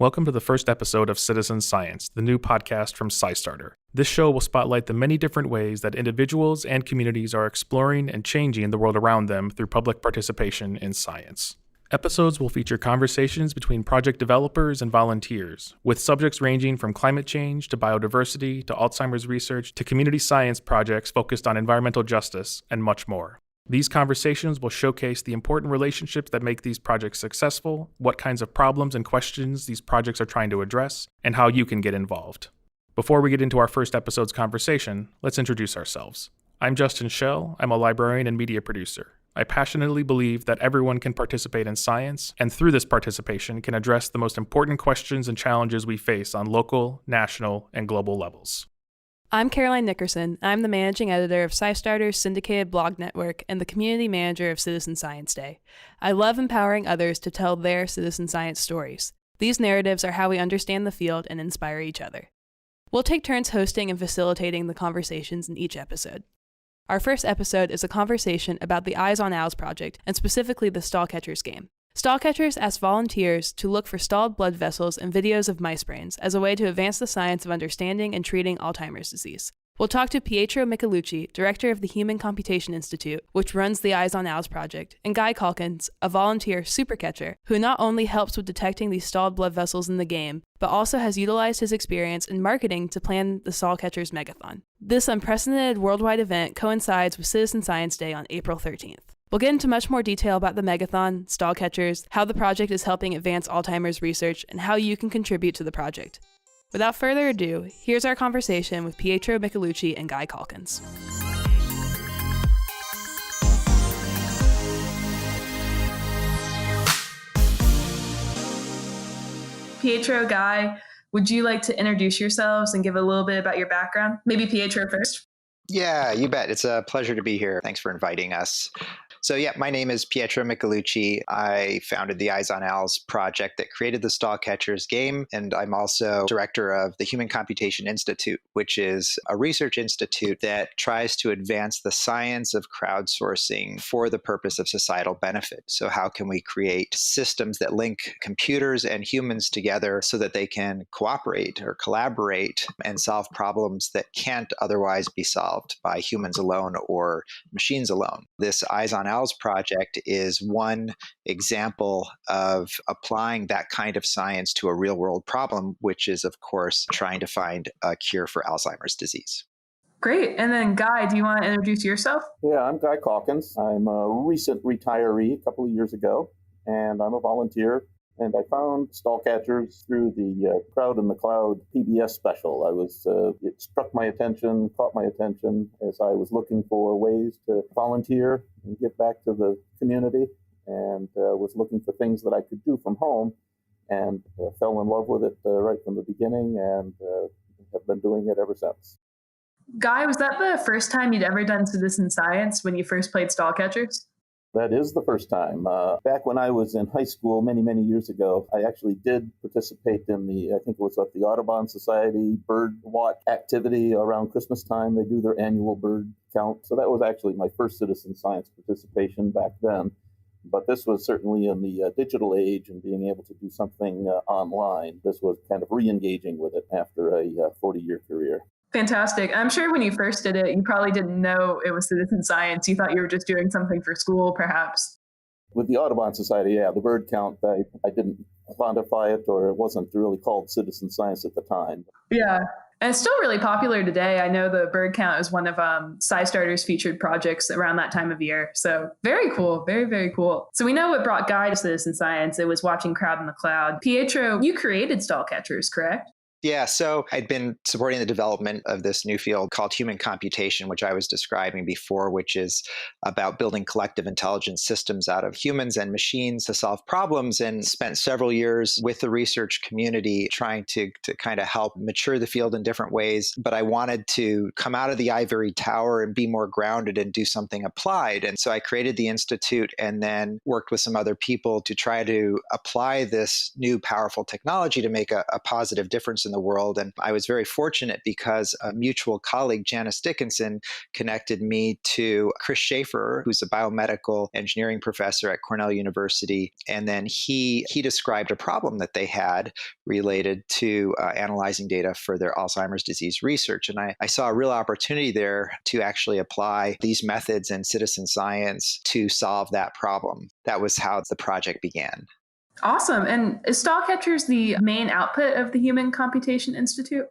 Welcome to the first episode of Citizen Science, the new podcast from SciStarter. This show will spotlight the many different ways that individuals and communities are exploring and changing the world around them through public participation in science. Episodes will feature conversations between project developers and volunteers, with subjects ranging from climate change to biodiversity to Alzheimer's research to community science projects focused on environmental justice and much more. These conversations will showcase the important relationships that make these projects successful, what kinds of problems and questions these projects are trying to address, and how you can get involved. Before we get into our first episode's conversation, let's introduce ourselves. I'm Justin Schell. I'm a librarian and media producer. I passionately believe that everyone can participate in science, and through this participation can address the most important questions and challenges we face on local, national, and global levels. I'm Caroline Nickerson. I'm the managing editor of SciStarter's syndicated blog network and the community manager of Citizen Science Day. I love empowering others to tell their citizen science stories. These narratives are how we understand the field and inspire each other. We'll take turns hosting and facilitating the conversations in each episode. Our first episode is a conversation about the EyesOnAlz project, and specifically the Stall Catchers game. Stall Catchers asked volunteers to look for stalled blood vessels and videos of mice brains as a way to advance the science of understanding and treating Alzheimer's disease. We'll talk to Pietro Michelucci, director of the Human Computation Institute, which runs the EyesOnAlz project, and Guy Caulkins, a volunteer super catcher, who not only helps with detecting these stalled blood vessels in the game, but also has utilized his experience in marketing to plan the Stall Catchers Megathon. This unprecedented worldwide event coincides with Citizen Science Day on April 13th. We'll get into much more detail about the Megathon, Stall Catchers, how the project is helping advance Alzheimer's research, and how you can contribute to the project. Without further ado, here's our conversation with Pietro Michelucci and Guy Caulkins. Pietro, Guy, would you like to introduce yourselves and give a little bit about your background? Maybe Pietro first. Yeah, you bet. It's a pleasure to be here. Thanks for inviting us. So my name is Pietro Michelucci. I founded the EyesOnAlz project that created the Stall Catchers game, and I'm also director of the Human Computation Institute, which is a research institute that tries to advance the science of crowdsourcing for the purpose of societal benefit. So how can we create systems that link computers and humans together so that they can cooperate or collaborate and solve problems that can't otherwise be solved by humans alone or machines alone? This EyesOnAlz project is one example of applying that kind of science to a real world problem, which is, of course, trying to find a cure for Alzheimer's disease. Great. And then Guy, do you want to introduce yourself? Yeah, I'm Guy Caulkins. I'm a recent retiree a couple of years ago, and I'm a volunteer. And I found Stall Catchers through the Crowd in the Cloud PBS special. It struck my attention, caught my attention as I was looking for ways to volunteer and give back to the community, and was looking for things that I could do from home, and fell in love with it right from the beginning, and have been doing it ever since. Guy, was that the first time you'd ever done citizen science when you first played Stall Catchers? That is the first time. Back when I was in high school many, many years ago, I actually did participate in I think it was like the Audubon Society bird watch activity around Christmas time. They do their annual bird count. So that was actually my first citizen science participation back then. But this was certainly in the digital age, and being able to do something online. This was kind of re-engaging with it after a 40-year career. Fantastic. I'm sure when you first did it, you probably didn't know it was citizen science. You thought you were just doing something for school, perhaps. With the Audubon Society, the bird count, I didn't quantify it, or it wasn't really called citizen science at the time. Yeah. And it's still really popular today. I know the bird count is one of SciStarter's featured projects around that time of year. So very cool. Very, very cool. So we know what brought Guy to citizen science. It was watching Crowd in the Cloud. Pietro, you created Stall Catchers, correct? Yeah, so I'd been supporting the development of this new field called human computation, which I was describing before, which is about building collective intelligence systems out of humans and machines to solve problems, and spent several years with the research community trying to kind of help mature the field in different ways. But I wanted to come out of the ivory tower and be more grounded and do something applied. And so I created the Institute and then worked with some other people to try to apply this new powerful technology to make a positive difference in in the world. And I was very fortunate because a mutual colleague, Janice Dickinson, connected me to Chris Schaefer, who's a biomedical engineering professor at Cornell University. And then he described a problem that they had related to analyzing data for their Alzheimer's disease research. And I saw a real opportunity there to actually apply these methods in citizen science to solve that problem. That was how the project began. Awesome. And is Stall Catchers the main output of the Human Computation Institute?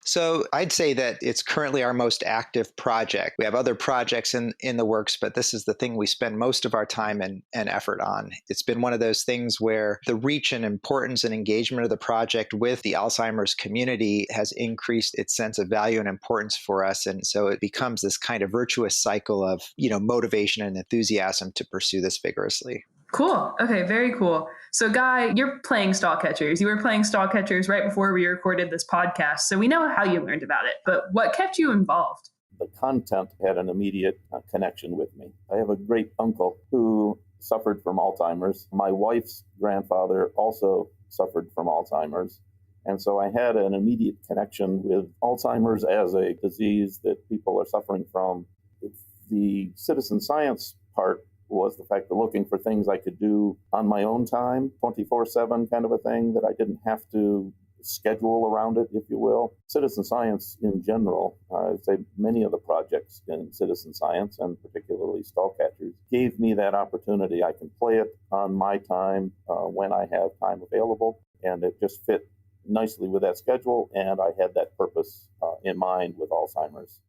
So I'd say that it's currently our most active project. We have other projects in the works, but this is the thing we spend most of our time and effort on. It's been one of those things where the reach and importance and engagement of the project with the Alzheimer's community has increased its sense of value and importance for us. And so it becomes this kind of virtuous cycle of, motivation and enthusiasm to pursue this vigorously. Cool. Okay, very cool. So Guy, you're playing Stall Catchers. You were playing Stall Catchers right before we recorded this podcast. So we know how you learned about it, but what kept you involved? The content had an immediate connection with me. I have a great uncle who suffered from Alzheimer's. My wife's grandfather also suffered from Alzheimer's. And so I had an immediate connection with Alzheimer's as a disease that people are suffering from. The citizen science part was the fact of looking for things I could do on my own time, 24/7 kind of a thing, that I didn't have to schedule around it, if you will. Citizen science in general, I'd say many of the projects in citizen science, and particularly Stall Catchers, gave me that opportunity. I can play it on my time when I have time available, and it just fit nicely with that schedule, and I had that purpose in mind with Alzheimer's.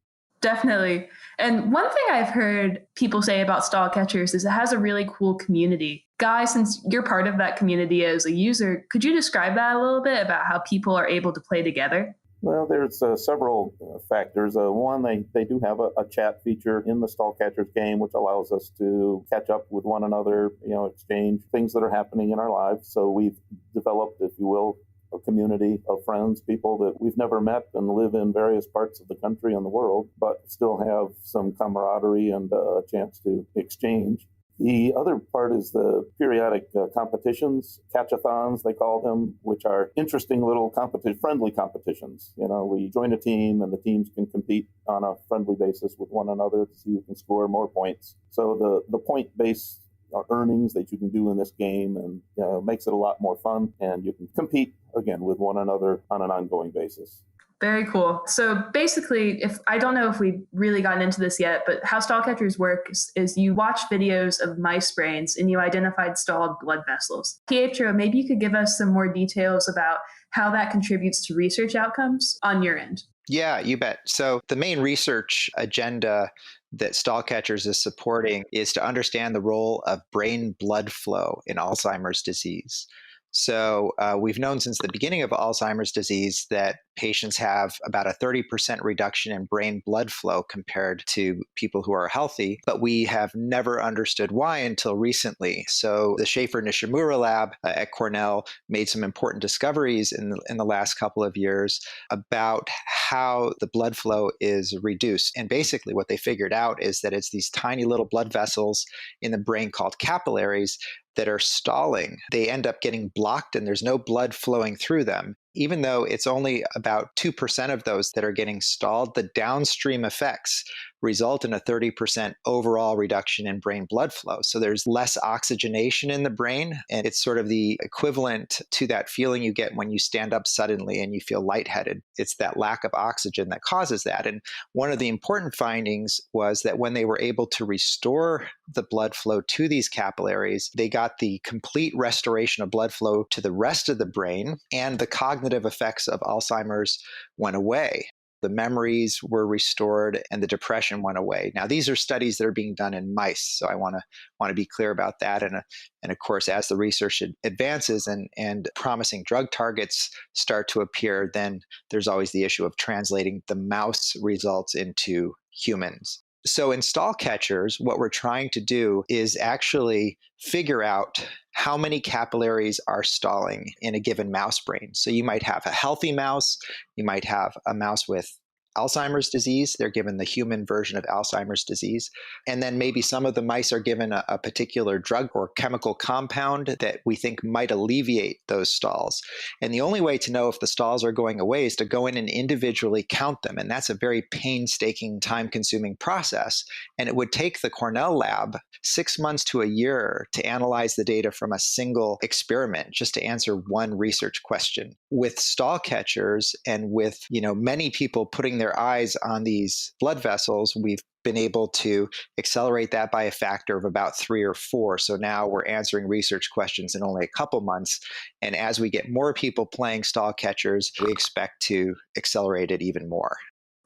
Definitely. And one thing I've heard people say about Stall Catchers is it has a really cool community. Guy, since you're part of that community as a user, could you describe that a little bit about how people are able to play together? Well, there's several factors. One, they do have a chat feature in the Stall Catchers game, which allows us to catch up with one another, exchange things that are happening in our lives. So we've developed, if you will, a community of friends, people that we've never met and live in various parts of the country and the world, but still have some camaraderie and a chance to exchange. The other part is the periodic competitions, catch-a-thons, they call them, which are interesting little friendly competitions. We join a team and the teams can compete on a friendly basis with one another to see who can score more points. So the point-based earnings that you can do in this game and makes it a lot more fun, and you can compete again with one another on an ongoing basis. Very cool. So basically, I don't know if we've really gotten into this yet, but how Stall Catchers work is you watch videos of mice brains and you identified stalled blood vessels. Pietro, maybe you could give us some more details about how that contributes to research outcomes on your end. Yeah, you bet. So the main research agenda that Stall Catchers is supporting is to understand the role of brain blood flow in Alzheimer's disease. So we've known since the beginning of Alzheimer's disease that patients have about a 30% reduction in brain blood flow compared to people who are healthy, but we have never understood why until recently. So the Schaefer-Nishimura lab at Cornell made some important discoveries in the last couple of years about how the blood flow is reduced. And basically what they figured out is that it's these tiny little blood vessels in the brain called capillaries that are stalling. They end up getting blocked and there's no blood flowing through them. Even though it's only about 2% of those that are getting stalled, the downstream effects result in a 30% overall reduction in brain blood flow. So there's less oxygenation in the brain, and it's sort of the equivalent to that feeling you get when you stand up suddenly and you feel lightheaded. It's that lack of oxygen that causes that. And one of the important findings was that when they were able to restore the blood flow to these capillaries, they got the complete restoration of blood flow to the rest of the brain, and the cognitive effects of Alzheimer's went away. The memories were restored and the depression went away. Now, these are studies that are being done in mice, so I want to be clear about that. And of course, as the research advances and promising drug targets start to appear, then there's always the issue of translating the mouse results into humans. So in Stall Catchers, what we're trying to do is actually figure out how many capillaries are stalling in a given mouse brain. So you might have a healthy mouse, you might have a mouse with Alzheimer's disease. They're given the human version of Alzheimer's disease. And then maybe some of the mice are given a particular drug or chemical compound that we think might alleviate those stalls. And the only way to know if the stalls are going away is to go in and individually count them. And that's a very painstaking, time-consuming process. And it would take the Cornell lab 6 months to a year to analyze the data from a single experiment just to answer one research question. With stall catchers and with, many people putting their eyes on these blood vessels, we've been able to accelerate that by a factor of about 3 or 4. So now we're answering research questions in only a couple months. And as we get more people playing stall catchers, we expect to accelerate it even more.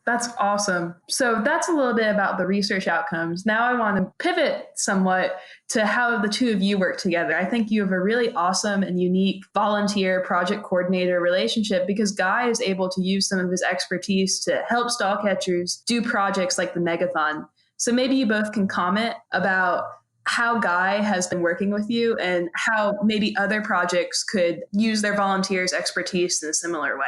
That's awesome. So that's a little bit about the research outcomes. Now I want to pivot somewhat to how the two of you work together. I think you have a really awesome and unique volunteer project coordinator relationship because Guy is able to use some of his expertise to help stall catchers do projects like the Megathon. So maybe you both can comment about how Guy has been working with you and how maybe other projects could use their volunteers' expertise in a similar way.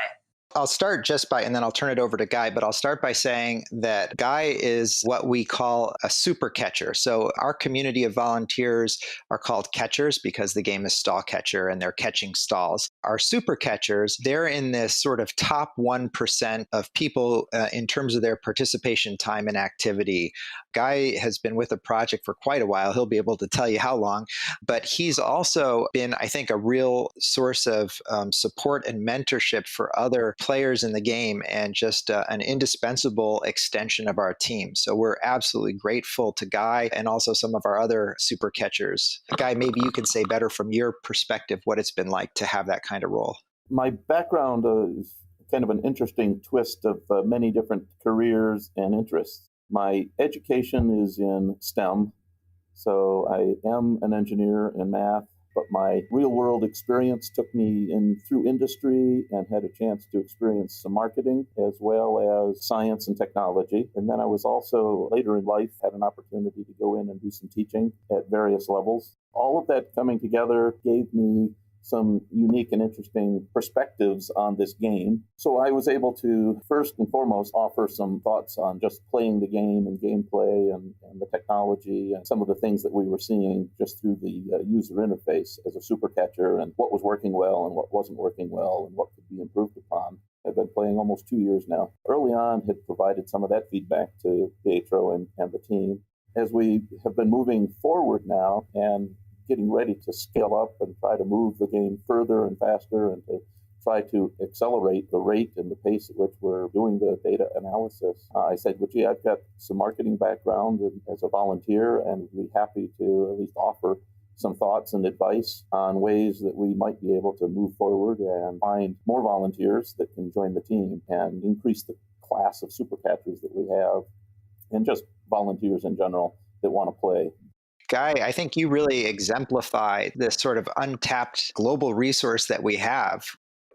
I'll start and then I'll turn it over to Guy, but I'll start by saying that Guy is what we call a super catcher. So our community of volunteers are called catchers because the game is stall catcher and they're catching stalls. Our super catchers, they're in this sort of top 1% of people in terms of their participation time and activity. Guy has been with the project for quite a while. He'll be able to tell you how long, but he's also been, I think, a real source of support and mentorship for other players in the game and just an indispensable extension of our team. So we're absolutely grateful to Guy and also some of our other super catchers. Guy, maybe you can say better from your perspective what it's been like to have that kind of role. My background is kind of an interesting twist of many different careers and interests. My education is in STEM, so I am an engineer in math, but my real-world experience took me through industry and had a chance to experience some marketing as well as science and technology. And then I was also, later in life, had an opportunity to go in and do some teaching at various levels. All of that coming together gave me some unique and interesting perspectives on this game. So I was able to, first and foremost, offer some thoughts on just playing the game and gameplay and the technology and some of the things that we were seeing just through the user interface as a super catcher and what was working well and what wasn't working well and what could be improved upon. I've been playing almost 2 years now. Early on, had provided some of that feedback to Pietro and the team. As we have been moving forward now and getting ready to scale up and try to move the game further and faster and to try to accelerate the rate and the pace at which we're doing the data analysis. I said, well, gee, I've got some marketing background as a volunteer and would be happy to at least offer some thoughts and advice on ways that we might be able to move forward and find more volunteers that can join the team and increase the class of super catchers that we have and just volunteers in general that want to play. Guy, I think you really exemplify this sort of untapped global resource that we have.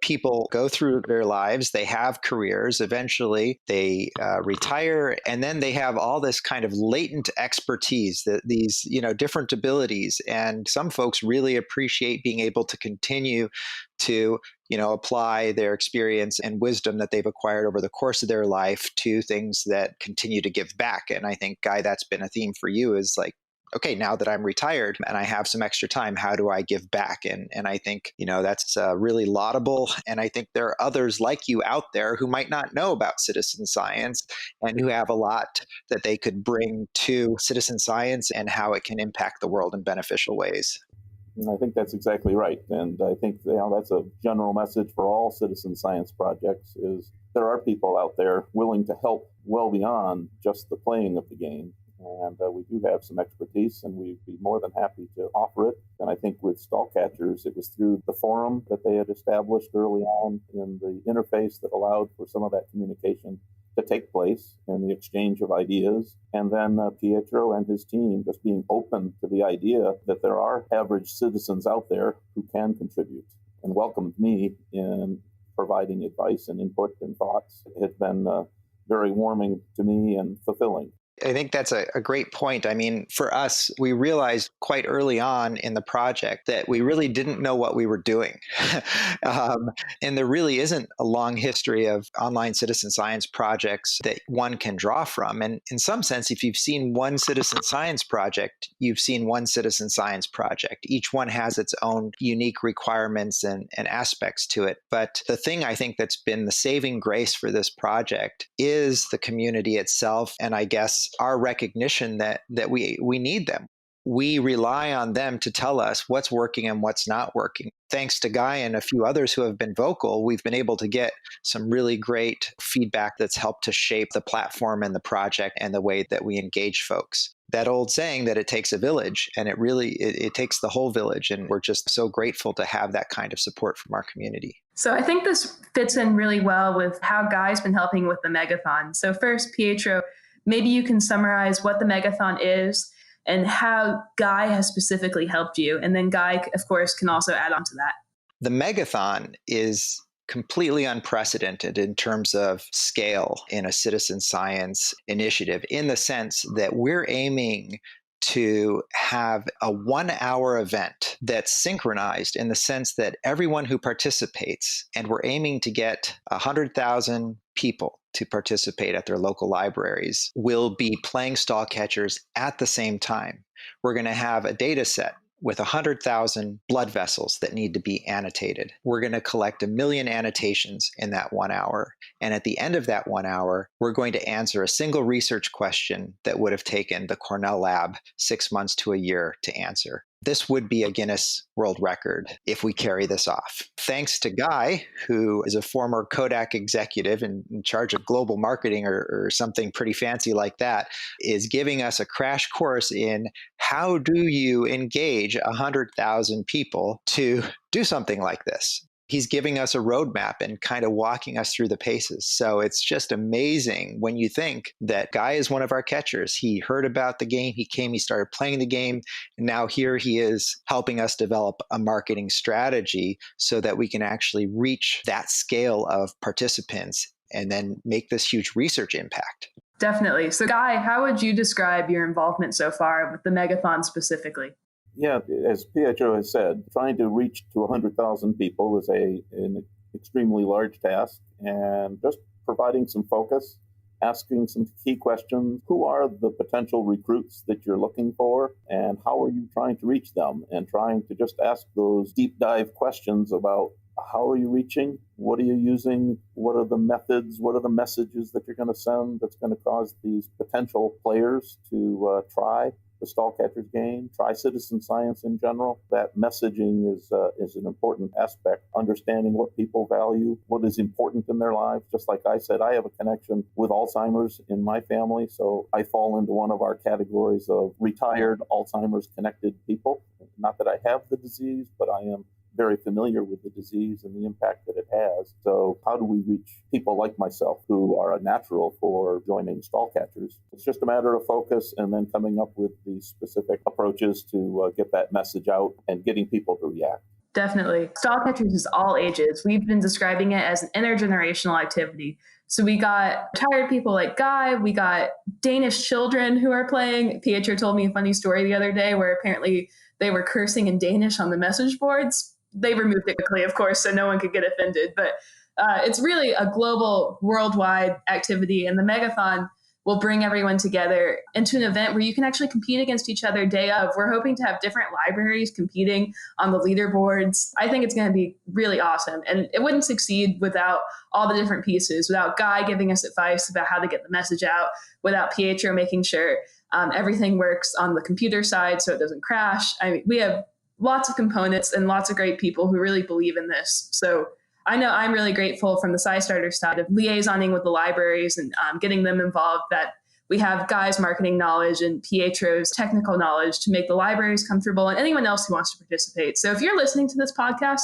People go through their lives, they have careers, eventually they retire, and then they have all this kind of latent expertise, these different abilities. And some folks really appreciate being able to continue to apply their experience and wisdom that they've acquired over the course of their life to things that continue to give back. And I think, Guy, that's been a theme for you is like, okay, now that I'm retired and I have some extra time, how do I give back? And I think, that's really laudable. And I think there are others like you out there who might not know about citizen science and who have a lot that they could bring to citizen science and how it can impact the world in beneficial ways. I think that's exactly right. And I think that's a general message for all citizen science projects is there are people out there willing to help well beyond just the playing of the game. And we do have some expertise, and we'd be more than happy to offer it. And I think with Stall Catchers, it was through the forum that they had established early on in the interface that allowed for some of that communication to take place and the exchange of ideas. And then Pietro and his team just being open to the idea that there are average citizens out there who can contribute and welcomed me in providing advice and input and thoughts. It has been very warming to me and fulfilling. I think that's a great point. I mean, for us, we realized quite early on in the project that we really didn't know what we were doing. And there really isn't a long history of online citizen science projects that one can draw from. And in some sense, if you've seen one citizen science project, you've seen one citizen science project. Each one has its own unique requirements and aspects to it. But the thing I think that's been the saving grace for this project is the community itself, and I guess our recognition that we need them. We rely on them to tell us what's working and what's not working. Thanks to Guy and a few others who have been vocal, we've been able to get some really great feedback that's helped to shape the platform and the project and the way that we engage folks. That old saying that it takes a village, and it takes the whole village. And we're just so grateful to have that kind of support from our community. So I think this fits in really well with how Guy's been helping with the Megathon. So first, Pietro, maybe you can summarize what the Megathon is and how Guy has specifically helped you. And then Guy, of course, can also add on to that. The Megathon is completely unprecedented in terms of scale in a citizen science initiative, in the sense that we're aiming to have a 1-hour event that's synchronized in the sense that everyone who participates, and we're aiming to get 100,000 people to participate at their local libraries, will be playing Stall Catchers at the same time. We're going to have a data set with 100,000 blood vessels that need to be annotated. We're going to collect 1 million annotations in that 1 hour. And at the end of that 1 hour, we're going to answer a single research question that would have taken the Cornell lab 6 months to a year to answer. This would be a Guinness World Record if we carry this off. Thanks to Guy, who is a former Kodak executive in charge of global marketing or something pretty fancy like that, is giving us a crash course in how do you engage 100,000 people to do something like this. He's giving us a roadmap and kind of walking us through the paces. So it's just amazing when you think that Guy is one of our catchers. He heard about the game, he came, he started playing the game, and now here he is helping us develop a marketing strategy so that we can actually reach that scale of participants and then make this huge research impact. Definitely. So Guy, how would you describe your involvement so far with the Megathon specifically? Yeah, as Pietro has said, trying to reach to 100,000 people is an extremely large task, and just providing some focus, asking some key questions. Who are the potential recruits that you're looking for, and how are you trying to reach them? And trying to just ask those deep dive questions about how are you reaching? What are you using? What are the methods? What are the messages that you're going to send that's going to cause these potential players to try the Stall Catchers game, try citizen science in general? That messaging is an important aspect. Understanding what people value, what is important in their lives. Just like I said, I have a connection with Alzheimer's in my family, so I fall into one of our categories of retired Alzheimer's connected people. Not that I have the disease, but I am very familiar with the disease and the impact that it has. So how do we reach people like myself who are a natural for joining Stall Catchers? It's just a matter of focus and then coming up with the specific approaches to get that message out and getting people to react. Definitely. Stall Catchers is all ages. We've been describing it as an intergenerational activity. So we got retired people like Guy, we got Danish children who are playing. Pietro told me a funny story the other day where apparently they were cursing in Danish on the message boards. They removed it quickly, of course, so no one could get offended. But it's really a global, worldwide activity. And the Megathon will bring everyone together into an event where you can actually compete against each other day of. We're hoping to have different libraries competing on the leaderboards. I think it's going to be really awesome. And it wouldn't succeed without all the different pieces, without Guy giving us advice about how to get the message out, without Pietro making sure everything works on the computer side so it doesn't crash. I mean, we have lots of components and lots of great people who really believe in this. So I know I'm really grateful from the SciStarter side of liaisoning with the libraries and getting them involved, that we have Guy's marketing knowledge and Pietro's technical knowledge to make the libraries comfortable and anyone else who wants to participate. So if you're listening to this podcast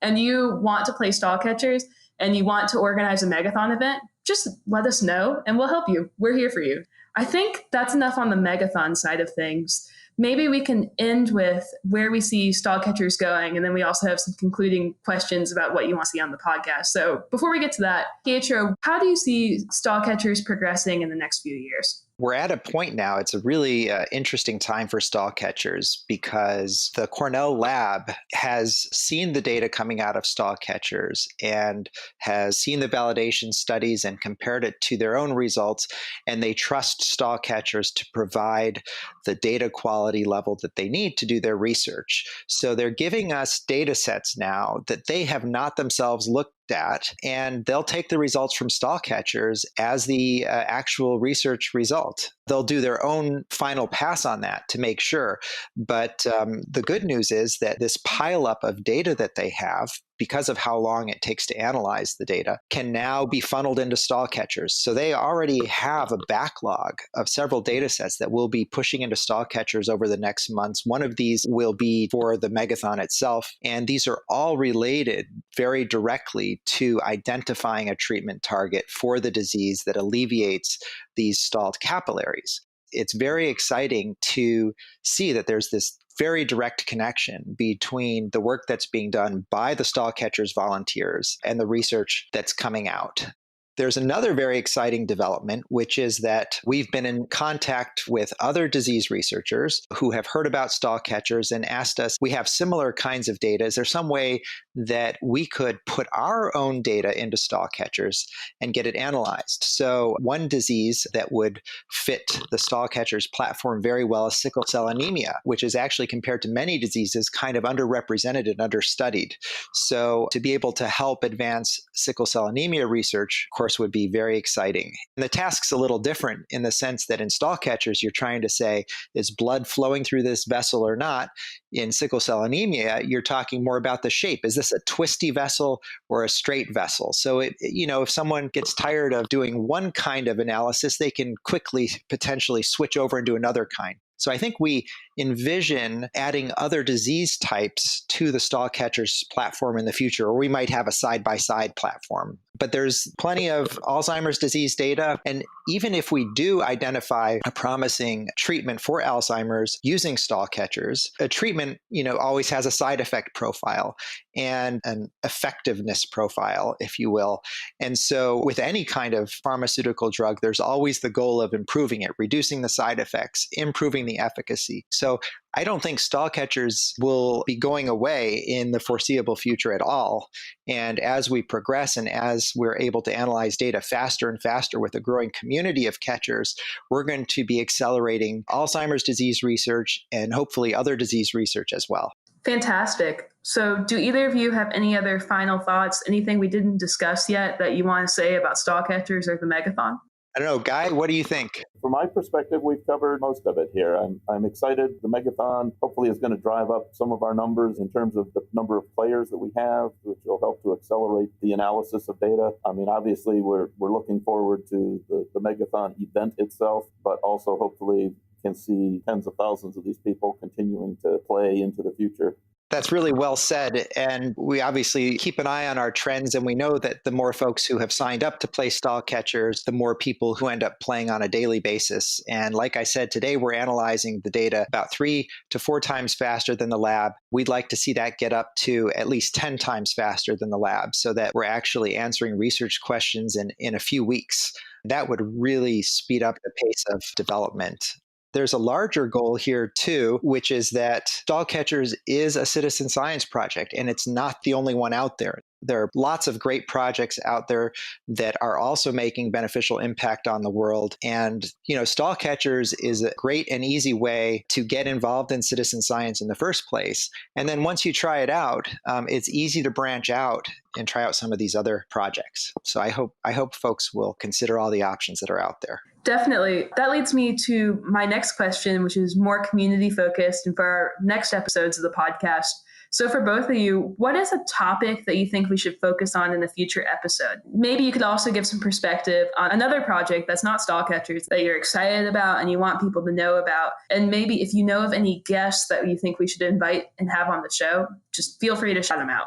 and you want to play Stall Catchers and you want to organize a Megathon event, just let us know and we'll help you. We're here for you. I think that's enough on the Megathon side of things. Maybe we can end with where we see Stall Catchers going, and then we also have some concluding questions about what you want to see on the podcast. So before we get to that, Pietro, how do you see Stall Catchers progressing in the next few years? We're at a point now, it's a really interesting time for stall catchers because the Cornell lab has seen the data coming out of stall catchers and has seen the validation studies and compared it to their own results. And they trust stall catchers to provide the data quality level that they need to do their research. So they're giving us data sets now that they have not themselves looked at, and they'll take the results from stall catchers as the actual research result. They'll do their own final pass on that to make sure. But the good news is that this pileup of data that they have, because of how long it takes to analyze the data, can now be funneled into stall catchers. So they already have a backlog of several data sets that we'll be pushing into stall catchers over the next months. One of these will be for the Megathon itself. And these are all related very directly to identifying a treatment target for the disease that alleviates these stalled capillaries. It's very exciting to see that there's this very direct connection between the work that's being done by the stall catchers volunteers and the research that's coming out. There's another very exciting development, which is that we've been in contact with other disease researchers who have heard about stall catchers and asked us, we have similar kinds of data. Is there some way that we could put our own data into stall catchers and get it analyzed? So one disease that would fit the stall catchers platform very well is sickle cell anemia, which is actually, compared to many diseases, kind of underrepresented and understudied. So to be able to help advance sickle cell anemia research, of course, would be very exciting. And the task's a little different in the sense that in stall catchers, you're trying to say, is blood flowing through this vessel or not? In sickle cell anemia, you're talking more about the shape. Is this a twisty vessel or a straight vessel? So, if someone gets tired of doing one kind of analysis, they can quickly potentially switch over and do another kind. So I think we envision adding other disease types to the stall catchers platform in the future, or we might have a side-by-side platform. But there's plenty of Alzheimer's disease data. And even if we do identify a promising treatment for Alzheimer's using stall catchers, a treatment, always has a side effect profile and an effectiveness profile, if you will. And so with any kind of pharmaceutical drug, there's always the goal of improving it, reducing the side effects, improving the efficacy. So I don't think stall catchers will be going away in the foreseeable future at all. And as we progress and as we're able to analyze data faster and faster with a growing community of catchers, we're going to be accelerating Alzheimer's disease research and hopefully other disease research as well. Fantastic. So do either of you have any other final thoughts, anything we didn't discuss yet that you want to say about stall catchers or the Megathon? I don't know, Guy, what do you think? From my perspective, we've covered most of it here. I'm excited. The Megathon hopefully is going to drive up some of our numbers in terms of the number of players that we have, which will help to accelerate the analysis of data. I mean, obviously, we're looking forward to the Megathon event itself, but also hopefully can see tens of thousands of these people continuing to play into the future. That's really well said. And we obviously keep an eye on our trends. And we know that the more folks who have signed up to play stall catchers, the more people who end up playing on a daily basis. And like I said, today we're analyzing the data about 3 to 4 times faster than the lab. We'd like to see that get up to at least 10 times faster than the lab so that we're actually answering research questions in a few weeks. That would really speed up the pace of development. There's a larger goal here too, which is that Stall Catchers is a citizen science project, and it's not the only one out there. There are lots of great projects out there that are also making beneficial impact on the world. And, Stall Catchers is a great and easy way to get involved in citizen science in the first place. And then once you try it out, it's easy to branch out and try out some of these other projects. So I hope folks will consider all the options that are out there. Definitely. That leads me to my next question, which is more community focused and for our next episodes of the podcast. So for both of you, what is a topic that you think we should focus on in a future episode? Maybe you could also give some perspective on another project that's not Stall Catchers that you're excited about and you want people to know about. And maybe if you know of any guests that you think we should invite and have on the show, just feel free to shout them out.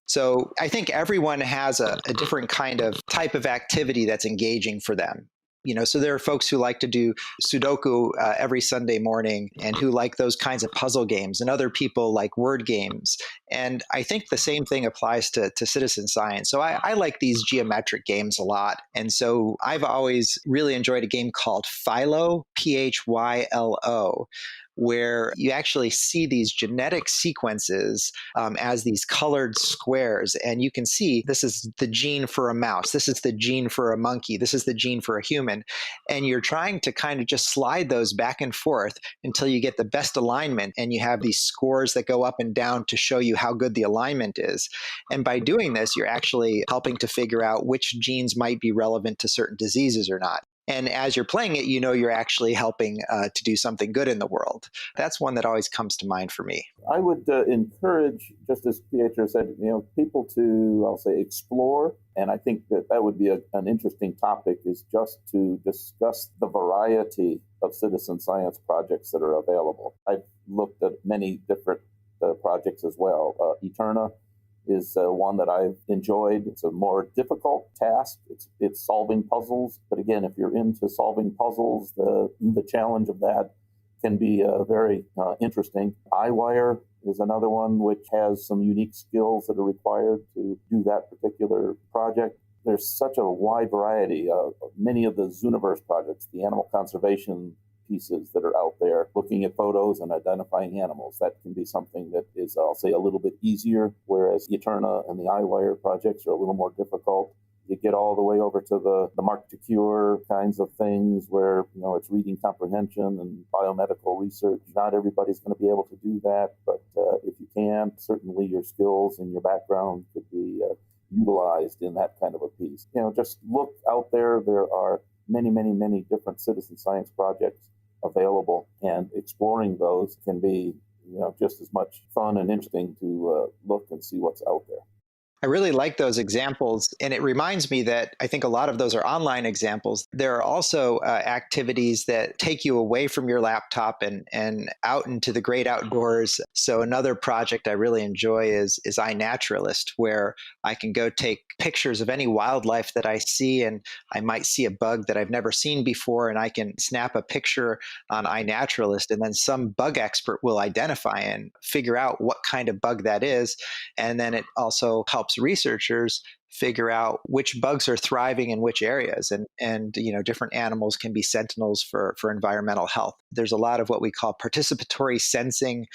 So I think everyone has a different kind of type of activity that's engaging for them. So there are folks who like to do Sudoku every Sunday morning and who like those kinds of puzzle games, and other people like word games. And I think the same thing applies to citizen science. So I like these geometric games a lot. And so I've always really enjoyed a game called Philo, Phylo, where you actually see these genetic sequences as these colored squares. And you can see this is the gene for a mouse, this is the gene for a monkey, this is the gene for a human. And you're trying to kind of just slide those back and forth until you get the best alignment. And you have these scores that go up and down to show you how good the alignment is. And by doing this, you're actually helping to figure out which genes might be relevant to certain diseases or not. And as you're playing it, you're actually helping to do something good in the world. That's one that always comes to mind for me. I would encourage, just as Pietro said, people to, I'll say, explore. And I think that would be an interesting topic, is just to discuss the variety of citizen science projects that are available. I've looked at many different projects as well. Eterna is one that I've enjoyed. It's a more difficult task. It's solving puzzles. But again, if you're into solving puzzles, the challenge of that can be very interesting. iWire is another one which has some unique skills that are required to do that particular project. There's such a wide variety of many of the Zooniverse projects, the animal conservation pieces that are out there, looking at photos and identifying animals. That can be something that is, I'll say, a little bit easier, whereas Eterna and the iWire projects are a little more difficult. You get all the way over to the Mark to Cure kinds of things where, it's reading comprehension and biomedical research. Not everybody's going to be able to do that, but if you can, certainly your skills and your background could be utilized in that kind of a piece. Just look out there. There are many, many, many different citizen science projects available, and exploring those can be, just as much fun and interesting to look and see what's out there. I really like those examples. And it reminds me that I think a lot of those are online examples. There are also activities that take you away from your laptop and out into the great outdoors. So another project I really enjoy is iNaturalist, where I can go take pictures of any wildlife that I see, and I might see a bug that I've never seen before, and I can snap a picture on iNaturalist, and then some bug expert will identify and figure out what kind of bug that is. And then it also helps researchers figure out which bugs are thriving in which areas, and different animals can be sentinels for environmental health. There's a lot of what we call participatory sensing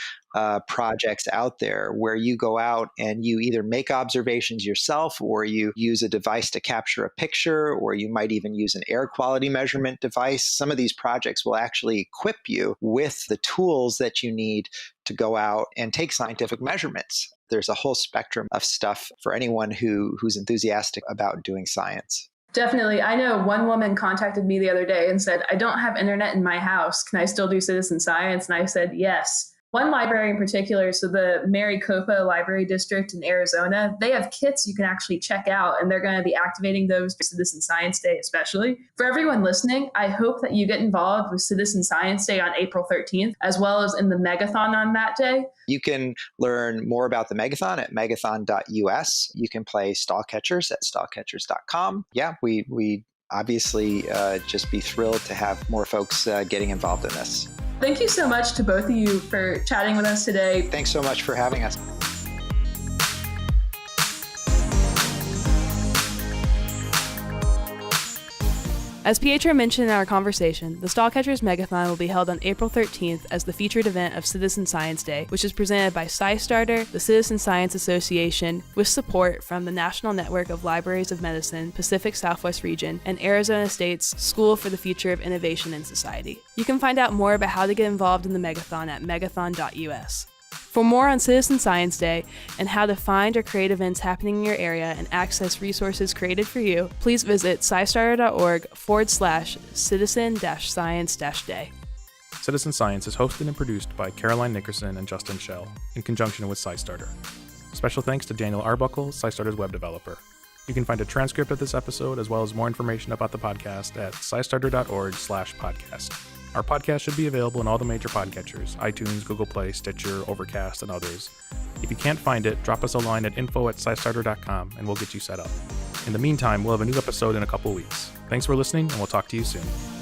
projects out there, where you go out and you either make observations yourself, or you use a device to capture a picture, or you might even use an air quality measurement device. Some of these projects will actually equip you with the tools that you need to go out and take scientific measurements. There's a whole spectrum of stuff for anyone who's enthusiastic about doing science. Definitely. I know one woman contacted me the other day and said, I don't have internet in my house. Can I still do citizen science? And I said, yes. One library in particular, so the Maricopa Library District in Arizona, they have kits you can actually check out, and they're going to be activating those for Citizen Science Day especially. For everyone listening, I hope that you get involved with Citizen Science Day on April 13th, as well as in the Megathon on that day. You can learn more about the Megathon at megathon.us. You can play Stall Catchers at stallcatchers.com. Yeah, we obviously just be thrilled to have more folks getting involved in this. Thank you so much to both of you for chatting with us today. Thanks so much for having us. As Pietro mentioned in our conversation, the Stall Catchers Megathon will be held on April 13th as the featured event of Citizen Science Day, which is presented by SciStarter, the Citizen Science Association, with support from the National Network of Libraries of Medicine, Pacific Southwest Region, and Arizona State's School for the Future of Innovation in Society. You can find out more about how to get involved in the Megathon at megathon.us. For more on Citizen Science Day and how to find or create events happening in your area and access resources created for you, please visit SciStarter.org/citizen-science-day. Citizen Science is hosted and produced by Caroline Nickerson and Justin Schell in conjunction with SciStarter. Special thanks to Daniel Arbuckle, SciStarter's web developer. You can find a transcript of this episode as well as more information about the podcast at SciStarter.org/podcast. Our podcast should be available in all the major podcatchers: iTunes, Google Play, Stitcher, Overcast, and others. If you can't find it, drop us a line at info@scistarter.com and we'll get you set up. In the meantime, we'll have a new episode in a couple weeks. Thanks for listening, and we'll talk to you soon.